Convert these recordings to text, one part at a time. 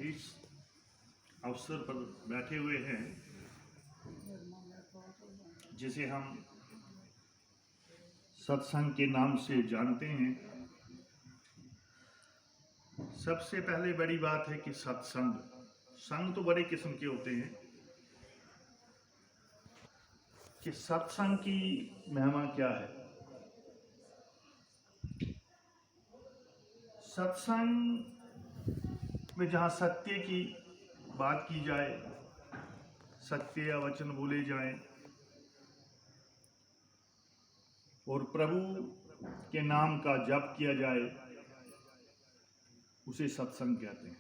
इस अवसर पर बैठे हुए हैं जिसे हम सत्संग के नाम से जानते हैं। सबसे पहले बड़ी बात है कि संग तो बड़े किस्म के होते हैं कि सत्संग की महिमा क्या है। सत्संग में जहाँ सत्य की बात की जाए, सत्य या वचन बोले जाएं और प्रभु के नाम का जप किया जाए, उसे सत्संग कहते हैं।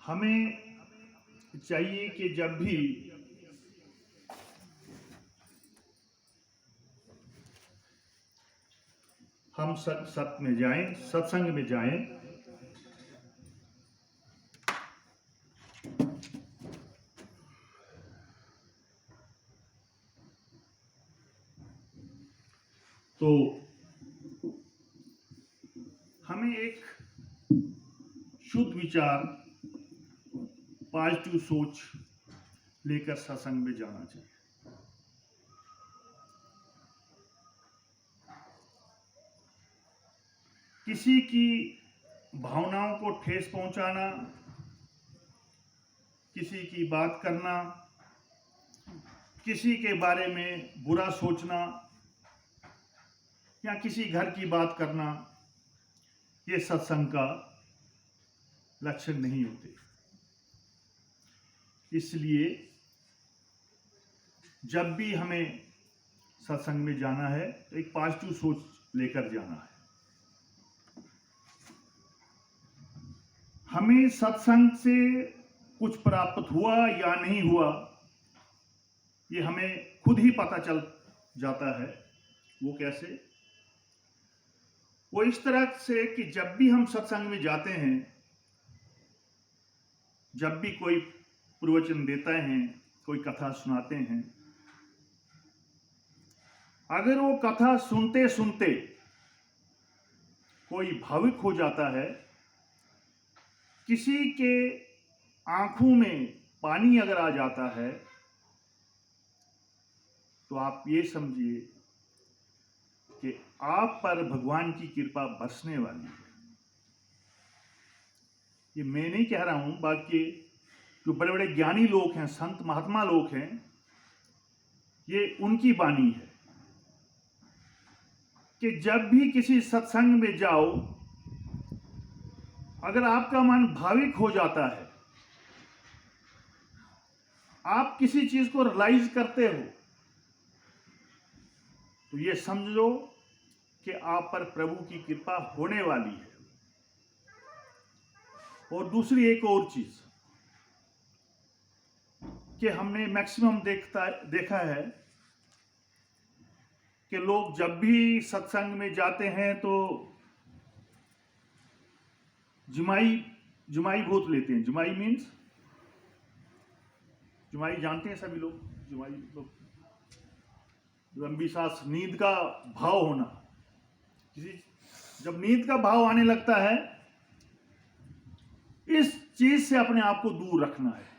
हमें चाहिए कि जब भी हम सत्संग में जाएं, तो हमें एक शुद्ध विचार, पॉजिटिव सोच लेकर सत्संग में जाना चाहिए। किसी की भावनाओं को ठेस पहुंचाना, किसी की बात करना, किसी के बारे में बुरा सोचना या किसी घर की बात करना, ये सत्संग का लक्षण नहीं होते। इसलिए जब भी हमें सत्संग में जाना है तो एक पॉजिटिव सोच लेकर जाना है। हमें सत्संग से कुछ प्राप्त हुआ या नहीं हुआ, ये हमें खुद ही पता चल जाता है। वो कैसे? वो इस तरह से कि जब भी हम सत्संग में जाते हैं, जब भी कोई प्रवचन देता है, कोई कथा सुनाते हैं, अगर वो कथा सुनते सुनते कोई भावुक हो जाता है, किसी के आंखों में पानी अगर आ जाता है, तो आप ये समझिए कि आप पर भगवान की कृपा बरसने वाली है। ये मैं नहीं कह रहा हूं, बाकी जो बड़े बड़े ज्ञानी लोग हैं, संत महात्मा लोग हैं, ये उनकी वाणी है कि जब भी किसी सत्संग में जाओ, अगर आपका मन भाविक हो जाता है, आप किसी चीज को रियलाइज करते हो, तो ये समझो कि आप पर प्रभु की कृपा होने वाली है। और दूसरी एक और चीज कि हमने मैक्सिमम देखा है कि लोग जब भी सत्संग में जाते हैं तो जुमाई बहुत लेते हैं। जुमाई मीन्स, जुमाई जानते हैं सभी लोग? जुमाई लोग लंबी सांस, नींद का भाव होना। जब नींद का भाव आने लगता है, इस चीज से अपने आप को दूर रखना है।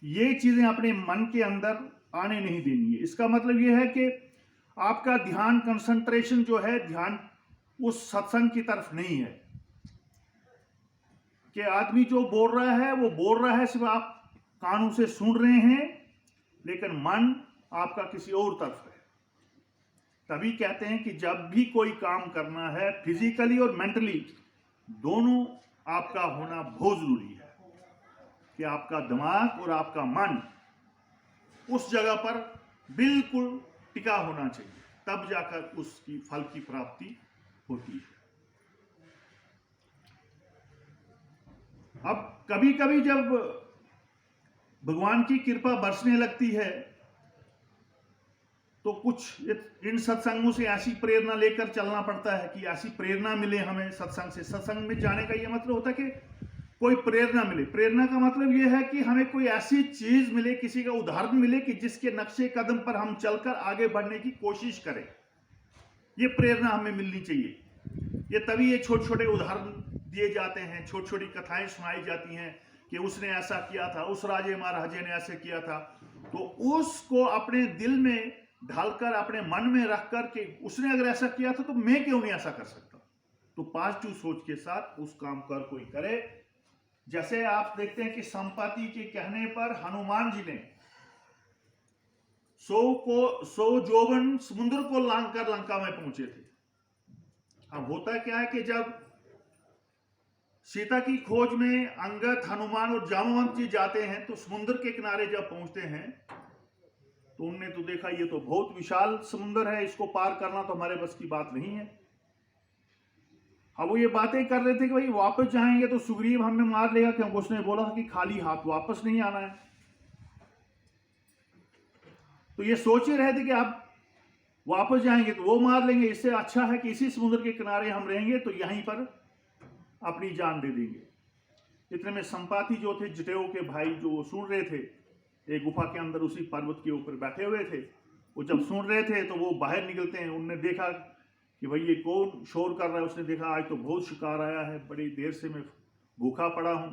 ये चीजें अपने मन के अंदर आने नहीं देनी है। इसका मतलब यह है कि आपका ध्यान, कंसंट्रेशन जो है, ध्यान उस सत्संग की तरफ नहीं है कि आदमी जो बोल रहा है वो बोल रहा है, सिर्फ आप कानों से सुन रहे हैं, लेकिन मन आपका किसी और तरफ है। तभी कहते हैं कि जब भी कोई काम करना है, फिजिकली और मेंटली दोनों आपका होना बहुत जरूरी है कि आपका दिमाग और आपका मन उस जगह पर बिल्कुल टिका होना चाहिए, तब जाकर उसकी फल की प्राप्ति होती है। अब कभी कभी जब भगवान की कृपा बरसने लगती है, तो कुछ इन सत्संगों से ऐसी प्रेरणा लेकर चलना पड़ता है कि ऐसी प्रेरणा मिले हमें सत्संग से। सत्संग में जाने का यह मतलब होता है कि कोई प्रेरणा मिले। प्रेरणा का मतलब यह है कि हमें कोई ऐसी चीज मिले, किसी का उदाहरण मिले कि जिसके नक्शे कदम पर हम चलकर आगे बढ़ने की कोशिश करें। ये प्रेरणा हमें मिलनी चाहिए। ये तभी ये छोटे छोटे उदाहरण दिए जाते हैं, छोटी छोटी कथाएं सुनाई जाती हैं कि उसने ऐसा किया था, उस राजे महाराजे ने ऐसे किया था। तो उसको अपने दिल में ढालकर, अपने मन में रखकर कि उसने अगर ऐसा किया था तो मैं क्यों नहीं ऐसा कर सकता। तो पॉजिटिव सोच के साथ उस काम कर कोई करे। जैसे आप देखते हैं कि संपाति के कहने पर हनुमान जी ने 100 जोवन समुद्र को लांघकर लंका में पहुंचे थे। अब होता क्या है कि जब सीता की खोज में अंगद, हनुमान और जामवंत जी जाते हैं तो समुद्र के किनारे जब पहुंचते हैं तो उनने तो देखा ये तो बहुत विशाल समुद्र है, इसको पार करना तो हमारे बस की बात नहीं है। अब वो ये बातें कर रहे थे कि भाई वापस जाएंगे तो सुग्रीव हमें मार लेगा, क्योंकि उसने बोला था कि खाली हाथ वापस नहीं आना है। तो ये सोच ही रहे थे कि आप वापस जाएंगे तो वो मार लेंगे, इससे अच्छा है कि इसी समुद्र के किनारे हम रहेंगे तो यहीं पर अपनी जान दे देंगे। इतने में संपाति जो थे, जटेऊ के भाई, जो सुन रहे थे, एक गुफा के अंदर उसी पर्वत के ऊपर बैठे हुए थे। वो जब सुन रहे थे तो वो बाहर निकलते हैं। उनने देखा कि भाई ये कौन शोर कर रहा है। उसने देखा आज तो बहुत शिकार आया है, बड़ी देर से मैं भूखा पड़ा हूं।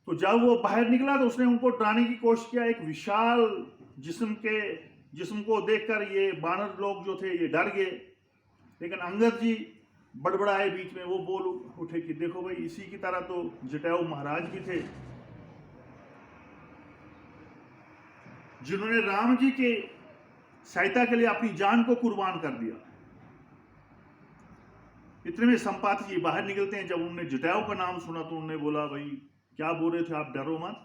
तो जब वो बाहर निकला तो उसने उनको डराने की कोशिश किया। एक विशाल जिस्म को देखकर ये बानर लोग जो थे ये डर गए। लेकिन अंगद जी बड़बड़ाए बीच में, वो बोल उठे कि देखो भाई, इसी की तरह तो जटायु महाराज भी थे जिन्होंने राम जी के सहायता के लिए अपनी जान को कुर्बान कर दिया। इतने में संपाति जी बाहर निकलते हैं। जब उन्होंने जटायु का नाम सुना तो उन्होंने बोला, भाई क्या बोल रहे थे आप, डरो मत,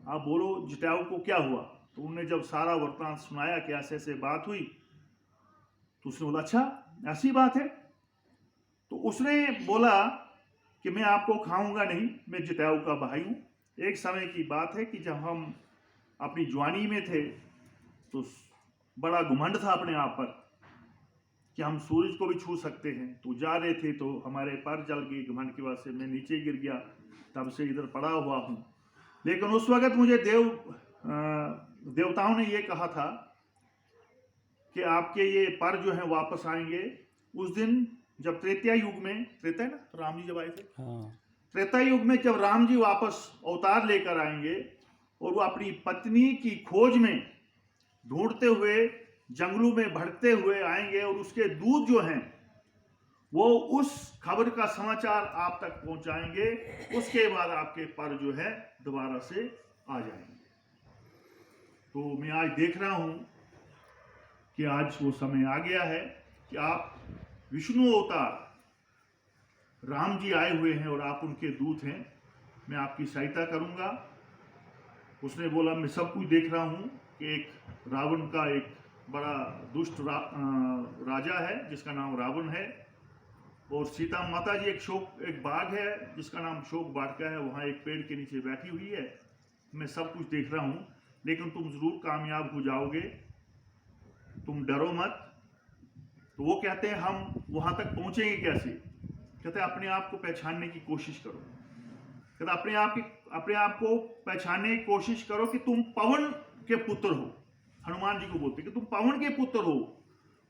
आप बोलो जटायु को क्या हुआ। तो उन्होंने जब सारा वृत्तांत सुनाया कि ऐसे ऐसे बात हुई, तो उसने बोला अच्छा ऐसी बात है। तो उसने बोला कि मैं आपको खाऊंगा नहीं, मैं जटायु का भाई हूं। एक समय की बात है कि जब हम अपनी जवानी में थे तो बड़ा घमंड था अपने आप पर कि हम सूरज को भी छू सकते हैं। तो जा रहे थे तो हमारे पैर जल गए, घमंड की वजह से मैं नीचे गिर गया, तब से इधर पड़ा हुआ हूं। लेकिन उस वक्त मुझे देवताओं ने ये कहा था कि आपके ये पर जो है वापस आएंगे उस दिन जब त्रेता युग में, त्रेता है ना, राम जी जब आए थे, त्रेता युग में जब राम जी वापस अवतार लेकर आएंगे और वो अपनी पत्नी की खोज में ढूंढते हुए जंगलों में भटकते हुए आएंगे और उसके दूत जो हैं वो उस खबर का समाचार आप तक पहुंचाएंगे। उसके बाद आपके पर जो है दोबारा से आ जाएंगे। तो मैं आज देख रहा हूं कि आज वो समय आ गया है कि आप विष्णु अवतार राम जी आए हुए हैं और आप उनके दूत हैं, मैं आपकी सहायता करूंगा। उसने बोला मैं सब कुछ देख रहा हूं कि एक रावण का एक बड़ा दुष्ट राजा है जिसका नाम रावण है, और सीता माता जी एक बाघ है जिसका नाम शोक वाटिका है, वहां एक पेड़ के नीचे बैठी हुई है। मैं सब कुछ देख रहा हूं, लेकिन तुम जरूर कामयाब हो जाओगे, तुम डरो मत। तो वो कहते हैं हम वहां तक पहुंचेंगे कैसे। कहते हैं अपने आप को पहचानने की कोशिश करो। कहते अपने आप को पहचानने की कोशिश करो कि तुम पवन के पुत्र हो। हनुमान जी को बोलते कि तुम पवन के पुत्र हो।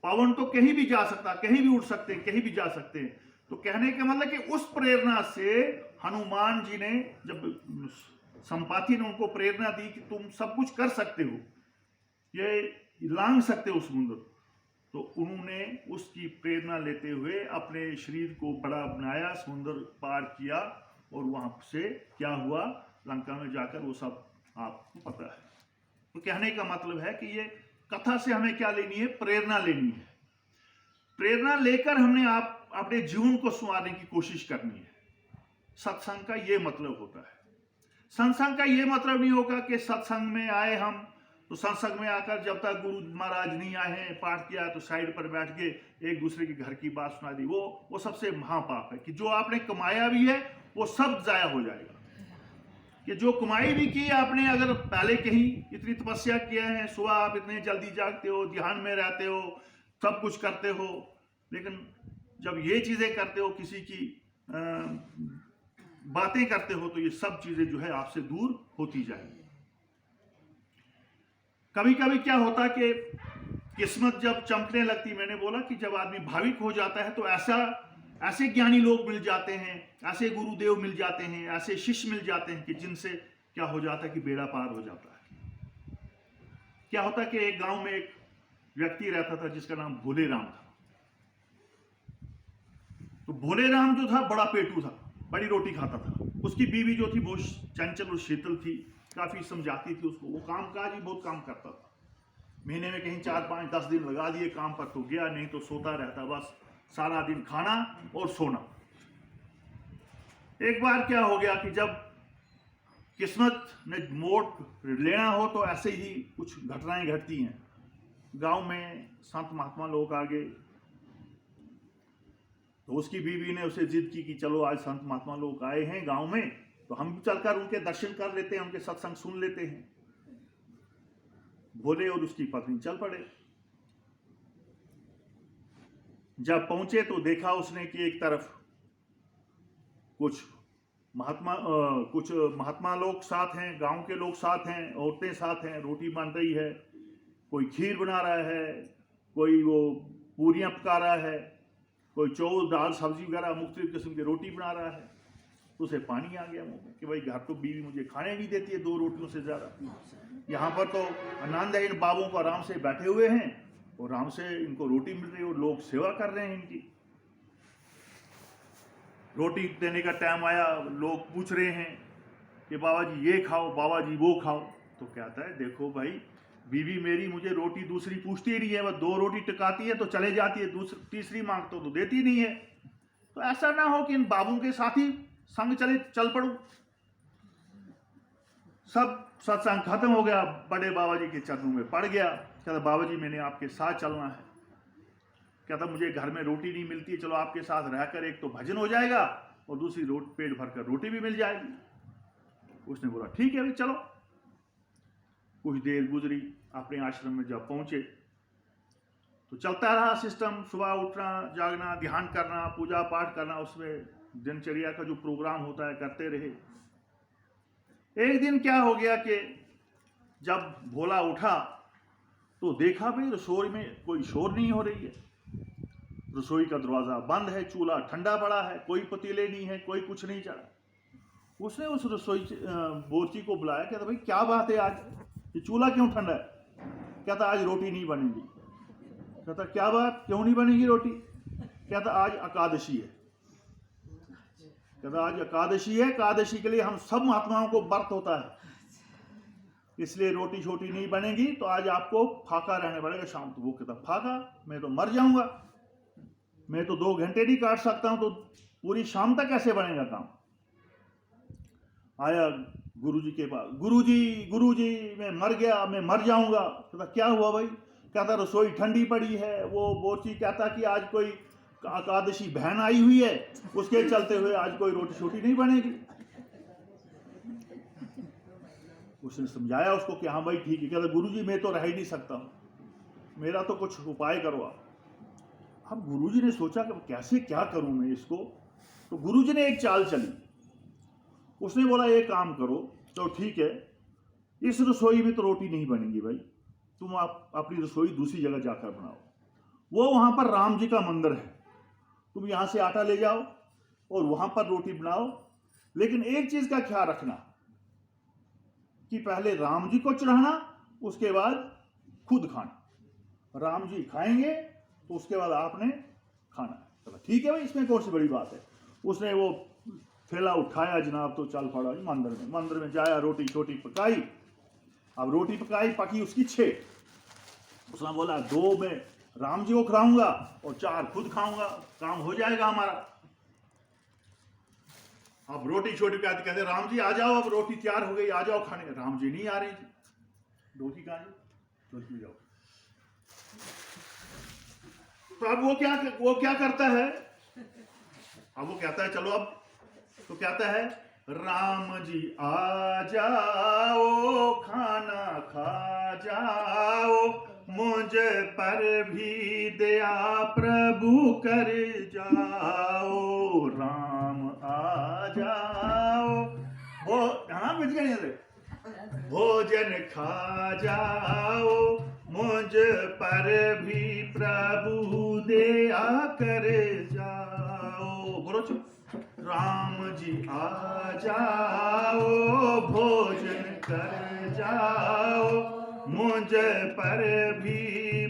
पवन तो कहीं भी जा सकता, कहीं भी उड़ सकते हैं, कहीं भी जा सकते हैं। तो कहने का मतलब कि उस प्रेरणा से हनुमान जी ने, जब संपाति ने उनको प्रेरणा दी कि तुम सब कुछ कर सकते हो, ये लांघ सकते हो समुद्र, तो उन्होंने उसकी प्रेरणा लेते हुए अपने शरीर को बड़ा बनाया, समुद्र पार किया, और वहां से क्या हुआ, लंका में जाकर वो सब आपको पता है। तो कहने का मतलब है कि ये कथा से हमें क्या लेनी है, प्रेरणा लेनी है। प्रेरणा लेकर हमने अपने जीवन को संवारने की कोशिश करनी है। सत्संग का ये मतलब होता है। सत्संग का ये मतलब नहीं होगा कि सत्संग में आए हम तो सत्संग में आकर जब तक गुरु महाराज नहीं आए हैं, पाठ किया तो साइड पर बैठ के एक दूसरे के घर की बात सुना दी। वो सबसे महापाप है कि जो आपने कमाया भी है वो सब जाया हो जाएगा। कि जो कमाई भी की आपने, अगर पहले कहीं इतनी तपस्या किया है, सुबह आप इतने जल्दी जागते हो, ध्यान में रहते हो, सब कुछ करते हो, लेकिन जब ये चीजें करते हो, किसी की बातें करते हो, तो ये सब चीजें जो है आपसे दूर होती जाएंगी। कभी कभी क्या होता कि किस्मत जब चमकने लगती, मैंने बोला कि जब आदमी भाविक हो जाता है तो ऐसे ज्ञानी लोग मिल जाते हैं, ऐसे गुरुदेव मिल जाते हैं, ऐसे शिष्य मिल जाते हैं कि जिनसे क्या हो जाता है कि बेड़ा पार हो जाता है। क्या होता है कि एक गांव में एक व्यक्ति रहता था जिसका नाम भोले राम था। तो भोले राम जो था बड़ा पेटू था, बड़ी रोटी खाता था। उसकी बीवी जो थी बहुत चंचल और शीतल थी, काफी समझाती थी उसको। वो काम काज ही बहुत काम करता था। महीने में कहीं 4, 5, 10 दिन लगा दिए काम पर तो गया, नहीं तो सोता रहता, बस सारा दिन खाना और सोना। एक बार क्या हो गया कि जब किस्मत ने मोड़ लेना हो तो ऐसे ही कुछ घटनाएं घटती हैं। गांव में संत महात्मा लोग आ गए, तो उसकी बीवी ने उसे जिद की कि चलो आज संत महात्मा लोग आए हैं गांव में, तो हम भी चलकर उनके दर्शन कर लेते हैं, उनके सत्संग सुन लेते हैं। भोले और उसकी पत्नी चल पड़े। जब पहुंचे तो देखा उसने कि एक तरफ कुछ महात्मा लोग साथ हैं, गांव के लोग साथ हैं, औरतें साथ हैं, रोटी बन रही है, कोई खीर बना रहा है, कोई वो पूरियां पका रहा है, कोई चौल दाल सब्जी वगैरह मुख्तलिफ किस्म की रोटी बना रहा है। तो उसे पानी आ गया मुंह में कि भाई घर तो बीवी मुझे खाने नहीं देती है 2 रोटियों से ज्यादा, यहाँ पर तो आनंद है, इन बाबों को आराम से बैठे हुए हैं और आराम से इनको रोटी मिल रही है और लोग सेवा कर रहे हैं इनकी। रोटी देने का टाइम आया, लोग पूछ रहे हैं कि बाबा जी ये खाओ, बाबा जी वो खाओ। तो कहता है देखो भाई, बीवी मेरी मुझे रोटी दूसरी पूछती ही नहीं है, वह 2 रोटी टिकाती है तो चले जाती है, तीसरी मांगतो तो देती नहीं है। तो ऐसा ना हो कि इन बाबों के साथ ही संग चल पड़ूं। सब सत्संग खत्म हो गया, बड़े बाबा जी के चरणों में पड़ गया। कहता बाबा जी मैंने आपके साथ चलना है। कहता मुझे घर में रोटी नहीं मिलती है, चलो आपके साथ रहकर एक तो भजन हो जाएगा और दूसरी पेट भरकर रोटी भी मिल जाएगी। उसने बोला ठीक है भाई चलो। कुछ देर गुजरी, अपने आश्रम में जब पहुंचे तो चलता रहा सिस्टम, सुबह उठना, जागना, ध्यान करना, पूजा पाठ करना, उसमें दिनचर्या का जो प्रोग्राम होता है करते रहे। एक दिन क्या हो गया कि जब भोला उठा तो देखा भाई रसोई में कोई शोर नहीं हो रही है, रसोई का दरवाजा बंद है, चूल्हा ठंडा पड़ा है, कोई पतीले नहीं है, कोई कुछ नहीं चढ़ा। उसने उस रसोई बोरची को बुलाया, कहता भाई क्या बात है, आज ये चूल्हा क्यों ठंडा है? कहता आज रोटी नहीं बनेगी। कहता क्या बात, क्यों नहीं बनेगी रोटी? कहता आज एकादशी है। कहता आज एकादशी है, एकादशी के लिए हम सब महात्माओं को व्रत होता है, इसलिए रोटी छोटी नहीं बनेगी, तो आज आपको फाका रहने पड़ेगा शाम को। वो कहता फाका, मैं तो मर जाऊंगा, मैं तो 2 घंटे नहीं काट सकता हूं, तो पूरी शाम तक कैसे बनेगा काम? आया गुरुजी के पास, गुरुजी मैं मर गया, मैं मर जाऊंगा। कहता क्या हुआ भाई? कहता रसोई ठंडी पड़ी है, वो बोरची कहता कि आज कोई एकादशी बहन आई हुई है, उसके चलते हुए आज कोई रोटी छोटी नहीं बनेगी। उसने समझाया उसको कि हाँ भाई ठीक है। कहता गुरुजी मैं तो रह ही नहीं सकता, मेरा तो कुछ उपाय करो आप। अब गुरुजी ने सोचा कि कैसे क्या करूं मैं इसको। तो गुरुजी ने एक चाल चली, उसने बोला एक काम करो, तो ठीक है इस रसोई में तो रोटी नहीं बनेगी भाई, तुम आप अपनी रसोई दूसरी जगह जाकर बनाओ। वो वहां पर राम जी का मंदिर है, तुम यहां से आटा ले जाओ और वहां पर रोटी बनाओ, लेकिन एक चीज का ख्याल रखना कि पहले राम जी को चढ़ाना, उसके बाद खुद खाना। राम जी खाएंगे तो उसके बाद आपने खाना। तो ठीक है भाई, इसमें कौन सी बड़ी बात है। उसने वो थैला उठाया जनाब, तो चल पड़ा मंदिर में जाया, रोटी छोटी पकाई। अब रोटी पकाई, पकी उसकी 6। उसने बोला 2 में राम जी को खिलाऊंगा और 4 खुद खाऊंगा, काम हो जाएगा हमारा। अब रोटी छोटी कहते कहते राम जी आ जाओ, अब रोटी तैयार हो गई, आ जाओ खाने। राम जी नहीं आ रही, रोटी कहाँ है, रोटी जाओ। तो अब वो क्या करता है, अब वो कहता है चलो अब, तो कहता है राम जी आ जाओ, खाना खा जाओ, मुझ पर भी दया प्रभु कर जाओ। राम आ जाओ, वो हाँ बुझ गए, भोजन खा जाओ, मुझ पर भी प्रभु दया कर जाओ। बोलो चुप। राम जी आ जाओ, भोजन कर जाओ, मुझ पर भी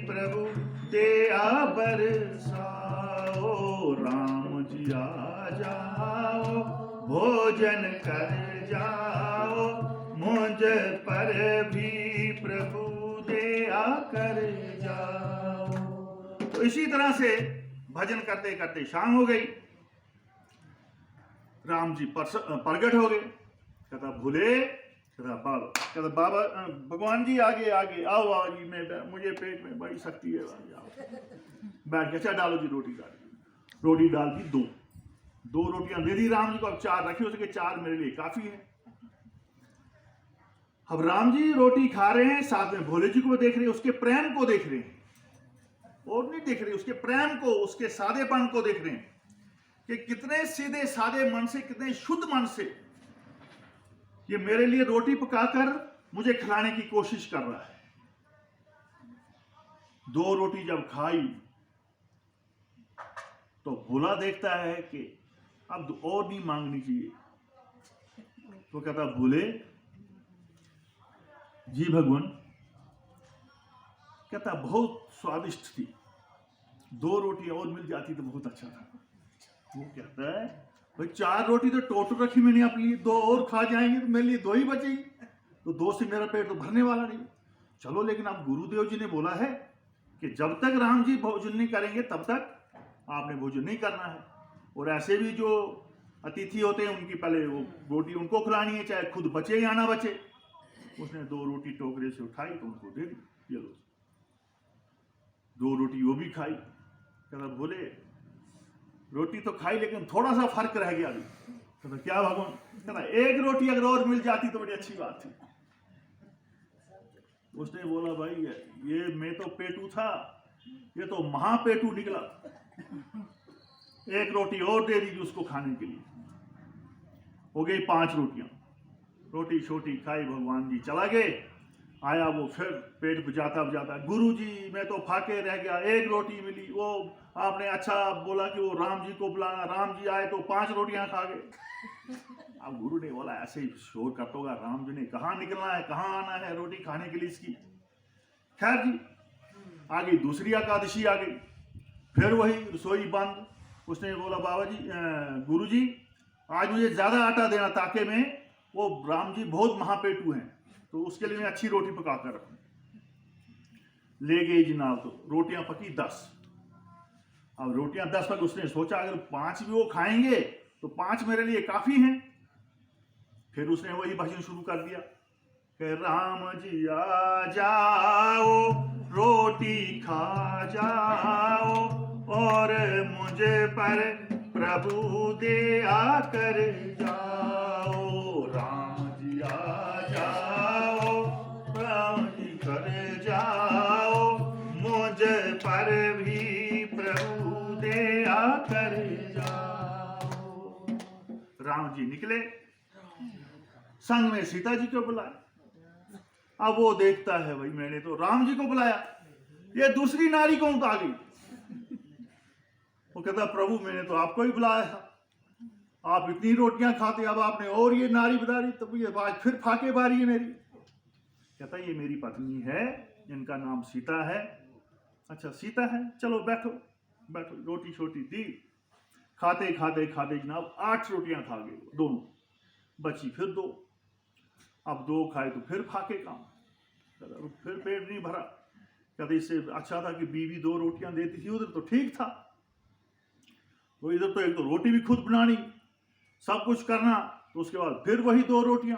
प्रभु दया बरसाओ। राम जी आ जाओ, भोजन कर जाओ, मुझ पर भी प्रभु दया कर जाओ। तो इसी तरह से भजन करते करते शाम हो गई। राम जी प्रगट हो गए। कहता भूले, कहता बाबा भगवान जी आगे आगे आओ आओ जी, मैं मुझे पेट में बड़ी शक्ति है, बैठ के। अच्छा डालो जी रोटी डाल। रोटी डाल दी, दो रोटियां दे दी राम जी को। अब 4 रखी हो सके, 4 मेरे लिए काफी है। अब राम जी रोटी खा रहे हैं, साथ में भोले जी को देख रहे हैं, उसके प्रेम को देख रहे हैं, और नहीं देख रहे, उसके प्रेम को, उसके सादेपन को देख रहे हैं कि कितने सीधे सादे मन से, कितने शुद्ध मन से ये मेरे लिए रोटी पकाकर मुझे खिलाने की कोशिश कर रहा है। 2 रोटी जब खाई तो भोला देखता है कि अब और नहीं मांगनी चाहिए। तो कहता भोले जी भगवान, कहता बहुत स्वादिष्ट थी, 2 रोटी और मिल जाती तो बहुत अच्छा था। वो कहता है भाई 4 रोटी तो टोटल रखी मैंने अपने लिए, 2 और खा जाएंगे तो मेरे लिए 2 ही बचेगी, तो 2 से मेरा पेट तो भरने वाला नहीं। चलो, लेकिन अब गुरुदेव जी ने बोला है कि जब तक राम जी भोजन नहीं करेंगे तब तक आपने भोजन नहीं करना है। और ऐसे भी जो अतिथि होते हैं उनकी पहले वो रोटी उनको खिलानी है, चाहे खुद बचे या ना बचे। उसने 2 रोटी टोकरे से उठाई तो उनको दे दी, ये लो 2 रोटी वो भी खाई। कहता बोले रोटी तो खाई लेकिन थोड़ा सा फर्क रह गया अभी। कहता क्या भगवान? कहता 1 रोटी अगर और मिल जाती तो बड़ी अच्छी बात थी। उसने बोला भाई ये मैं तो पेटू था, ये तो महापेटू निकला। 1 रोटी और दे दी उसको खाने के लिए। हो गई 5 रोटियां। रोटी छोटी खाई, भगवान जी चला गए। आया वो फिर पेट बुझाता बुझाता, गुरु जी मैं तो फाके रह गया, 1 रोटी मिली, वो आपने अच्छा बोला कि वो राम जी को बुलाना, राम जी आए तो 5 रोटियां खा गए। अब गुरु ने बोला ऐसे ही शोर करता होगा, राम जी ने कहाँ निकलना है, कहाँ आना है रोटी खाने के लिए इसकी। खैर जी आ गई दूसरी एकादशी आ गई, फिर वही रसोई बंद। उसने बोला बाबा जी गुरु जी आज मुझे ज्यादा आटा देना ताकि मैं, वो राम जी बहुत महापेटू हैं तो उसके लिए मैं अच्छी रोटी पका कर रखूं। ले गई जनाब, तो रोटियां पकी 10। अब रोटियां 10 पक, उसने सोचा अगर 5 भी वो खाएंगे तो 5 मेरे लिए काफी हैं। फिर उसने वही भजन शुरू कर दिया कि राम जी आ जाओ, रोटी खा जाओ, और मुझे पर प्रभु दया कर जाओ। राम जी आ जाओ, राम जी कर जाओ, मुझे पर भी प्रभु दया कर जाओ। राम जी निकले, संग में सीता जी को बुलाया। अब वो देखता है भाई मैंने तो राम जी को बुलाया, ये दूसरी नारी कौन आ गई। वो कहता प्रभु मैंने तो आपको ही बुलाया था, आप इतनी रोटियां खाते, अब आपने और ये नारी बता दी, तो ये आज फिर फाके बारी है मेरी। कहता ये मेरी पत्नी है, इनका नाम सीता है। अच्छा सीता है, चलो बैठो बैठो। रोटी छोटी दी, खाते खाते खाते जनाब 8 रोटियां खा गए दोनों, बची फिर 2। अब 2 खाए तो फिर फाके काम, फिर पेट नहीं भरा। कहते इससे अच्छा था कि बीवी 2 रोटियां देती थी, उधर तो ठीक था, तो इधर तो एक तो रोटी भी खुद बनानी, सब कुछ करना, तो उसके बाद फिर वही 2 रोटियां।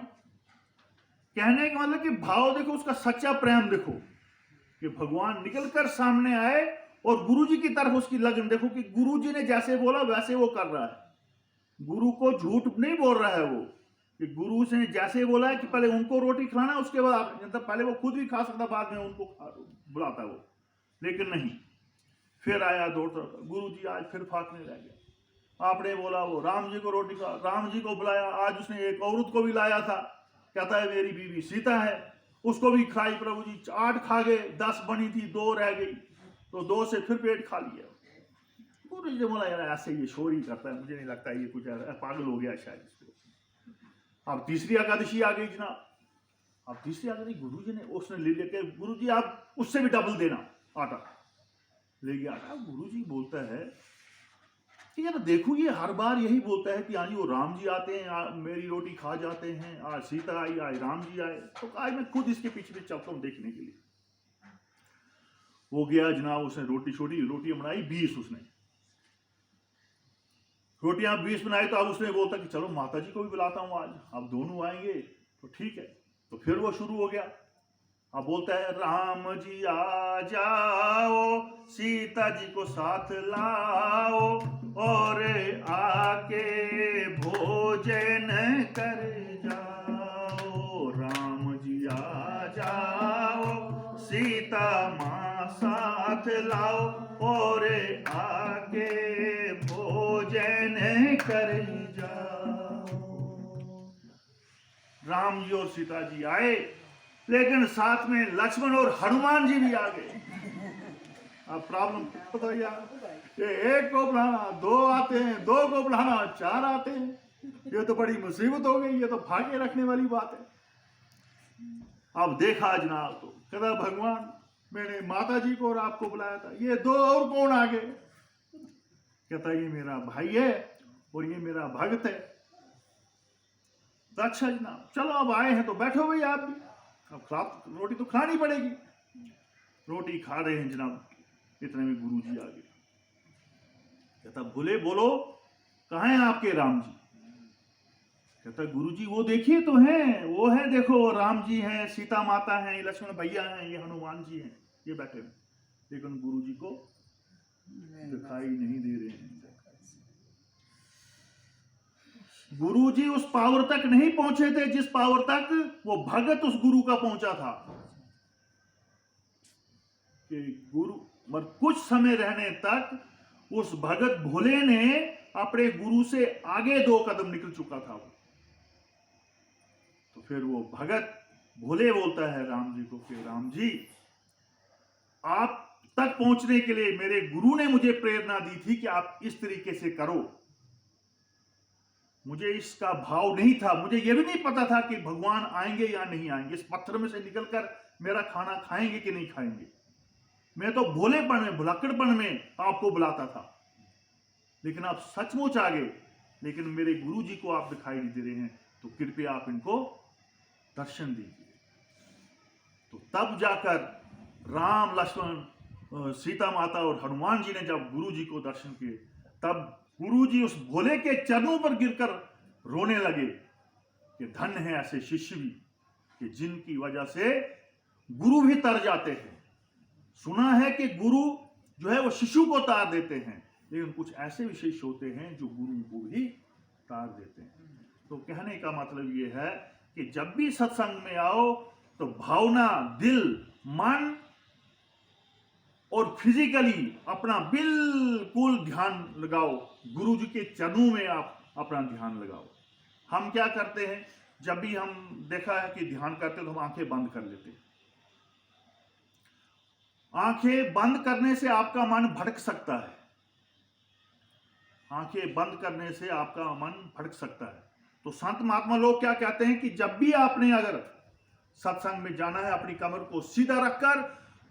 कहने का मतलब कि भाव देखो, उसका सच्चा प्रेम देखो कि भगवान निकलकर सामने आए और गुरुजी की तरफ उसकी लगन देखो कि गुरुजी ने जैसे बोला वैसे वो कर रहा है। गुरु को झूठ नहीं बोल रहा है वो, कि गुरु ने जैसे बोला है कि पहले उनको रोटी खिलाना, उसके बाद आप, मतलब पहले वो खुद भी खा सकता, बाद में उनको बुलाता वो, लेकिन नहीं। फिर आया दौड़ता, गुरु जी आज फिर फाकने रह गया। आपने बोला वो राम जी को रोटी खा, राम जी को बुलाया, आज उसने एक औरत को भी लाया था, कहता है मेरी बीवी सीता है, उसको भी खाई प्रभु जी, 8 खा गए, 10 बनी थी, 2 रह गई, तो 2 से फिर पेट खा लिया। गुरु जी ने बोला यार ऐसे ये शोर ही करता है, मुझे नहीं लगता ये कुछ पागल हो गया शायद इसको। अब तीसरी एकादशी आ गई जनाब। अब तीसरी एकादशी गुरु जी ने उसने ले लेके, गुरु जी आप उससे भी डबल देना आटा, ले गया आटा। गुरु जी बोलता है कि यार देखो ये हर बार यही बोलता है कि आज वो राम जी आते हैं, मेरी रोटी खा जाते हैं, आज सीता आई, आज राम जी आए, तो आज मैं खुद इसके पीछे चलता हूँ देखने के लिए। वो गया जनाब, उसने रोटियां बनाई 20, उसने रोटियां 20 बनाई। तो अब उसने बोलता कि चलो माता जी को भी बुलाता हूँ आज, अब दोनों आएंगे तो ठीक है। तो फिर वो शुरू हो गया। अब बोलता है राम जी आ जाओ, सीता जी को साथ लाओ, और आके भोजन कर जाओ। राम जी आ जाओ, सीता माँ साथ लाओ, और आके भोजन कर जाओ। राम जी और सीता जी आए, लेकिन साथ में लक्ष्मण और हनुमान जी भी आ गए। अब प्रॉब्लम पता यार, ये एक को बुलाना, 2 आते हैं, 2 को बुलाना, 4 आते हैं, ये तो बड़ी मुसीबत हो गई, ये तो भाग्य रखने वाली बात है। अब देखा जनाब तो कहता भगवान मैंने माता जी को और आपको बुलाया था, ये 2 और कौन आ गए? कहता ये मेरा भाई है और ये मेरा भक्त है। तो अच्छा जनाब चलो अब आए हैं तो बैठो भाई आप भी, अब रोटी तो खानी पड़ेगी। रोटी खा रहे हैं जनाब, इतने में गुरु जी आ गए। कहता बोले बोलो कहाँ हैं आपके राम जी? कहता गुरु जी वो देखिए तो हैं, वो है देखो, राम जी हैं, सीता माता हैं, ये लक्ष्मण भैया हैं, ये हनुमान जी हैं, ये बैठे हैं। लेकिन गुरु जी को दिखाई नहीं दे रहे हैं। गुरु जी उस पावर तक नहीं पहुंचे थे जिस पावर तक वो भगत उस गुरु का पहुंचा था। कि गुरु कुछ समय रहने तक उस भगत भोले ने अपने गुरु से आगे 2 कदम निकल चुका था। तो फिर वो भगत भोले बोलता है राम जी को कि राम जी आप तक पहुंचने के लिए मेरे गुरु ने मुझे प्रेरणा दी थी कि आप इस तरीके से करो। मुझे इसका भाव नहीं था, मुझे यह भी नहीं पता था कि भगवान आएंगे या नहीं आएंगे, इस पत्थर में से निकलकर मेरा खाना खाएंगे कि नहीं खाएंगे। मैं तो भोलेपन में, भुलक्कड़पन में आपको बुलाता था, लेकिन आप सचमुच आ गए। लेकिन मेरे गुरु जी को आप दिखाई नहीं दे रहे हैं, तो कृपया आप इनको दर्शन दीजिए। तो तब जाकर राम, लक्ष्मण, सीता माता और हनुमान जी ने जब गुरु जी को दर्शन किए, तब गुरु जी उस भोले के चरणों पर गिरकर रोने लगे कि धन्य है ऐसे शिष्य भी कि जिनकी वजह से गुरु भी तर जाते हैं। सुना है कि गुरु जो है वो शिशु को तार देते हैं, लेकिन कुछ ऐसे भी शिष्य होते हैं जो गुरु को भी तार देते हैं। तो कहने का मतलब ये है कि जब भी सत्संग में आओ तो भावना, दिल, मन और फिजिकली अपना बिल्कुल ध्यान लगाओ, गुरु जी के चरणों में आप अपना ध्यान लगाओ। हम क्या करते हैं, जब भी हम देखा है कि ध्यान करते तो हम आंखें बंद कर लेते हैं। आंखें बंद करने से आपका मन भटक सकता है, आंखें बंद करने से आपका मन भटक सकता है। तो संत महात्मा लोग क्या कहते हैं कि जब भी आपने अगर सत्संग में जाना है, अपनी कमर को सीधा रखकर,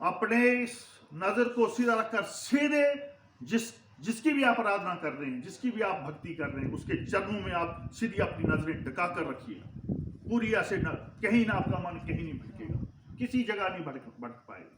अपने नजर को सीधा रखकर सीधे जिसकी भी आप आराधना कर रहे हैं, जिसकी भी आप भक्ति कर रहे हैं, उसके चरणों में आप सीधी अपनी नजरें टिका कर रखिए। पूरी ऐसे कहीं ना आपका मन कहीं नहीं भटकेगा, किसी जगह नहीं भटक पाएगा।